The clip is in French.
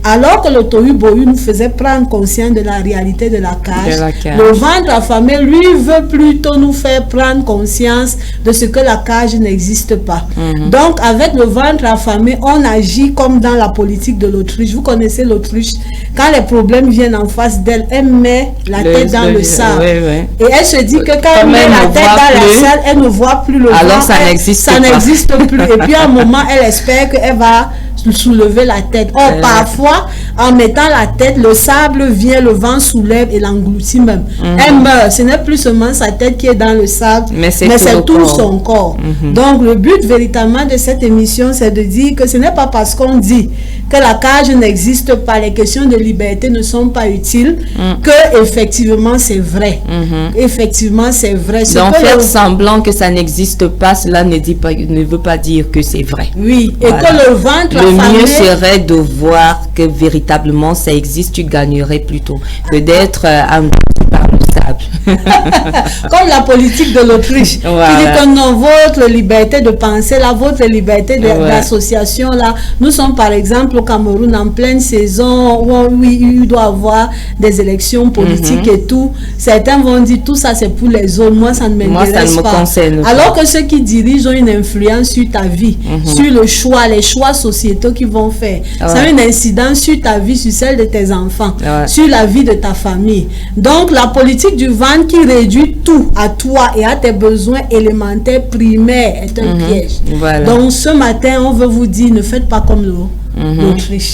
Alors que le tohu-bohu nous faisait prendre conscience de la réalité de la cage, le ventre affamé, lui, veut plutôt nous faire prendre conscience de ce que la cage n'existe pas. Donc, avec le ventre affamé, on agit comme dans la politique de l'autruche. Vous connaissez l'autruche. Quand les problèmes viennent en face d'elle, elle met la tête dans le sable. Et elle se dit que quand elle met la tête dans la salle, elle ne voit plus le ventre. Alors, ça n'existe plus. Et puis, à un moment, elle espère qu'elle va soulever la tête. Or, parfois, en mettant la tête, le sable vient, le vent soulève et l'engloutit même. Elle meurt. Ce n'est plus seulement sa tête qui est dans le sable, mais c'est tout son corps. Donc, le but véritablement de cette émission, c'est de dire que ce n'est pas parce qu'on dit que la cage n'existe pas, les questions de liberté ne sont pas utiles, que effectivement c'est vrai. Effectivement, c'est vrai. Donc, faire semblant que ça n'existe pas, cela ne veut pas dire que c'est vrai. Oui, et que le ventre le mieux serait de voir que véritablement ça existe, tu gagnerais plutôt que d'être englouti par le sable. Comme la politique de l'Autriche, qui dit que non, votre liberté de penser, votre liberté d'association, là, nous sommes par exemple au Cameroun en pleine saison où il doit avoir des élections politiques et tout. Certains vont dire tout ça c'est pour les autres, moi ça ne m'intéresse pas. Alors que ceux qui dirigent ont une influence sur ta vie, sur le choix, les choix sociétaux qu'ils vont faire. Ça a une incidence sur ta vie, sur celle de tes enfants, sur la vie de ta famille. Donc la politique du ventre qui réduit tout à toi et à tes besoins élémentaires primaires est un piège. Donc ce matin, on veut vous dire, ne faites pas comme l'Autriche.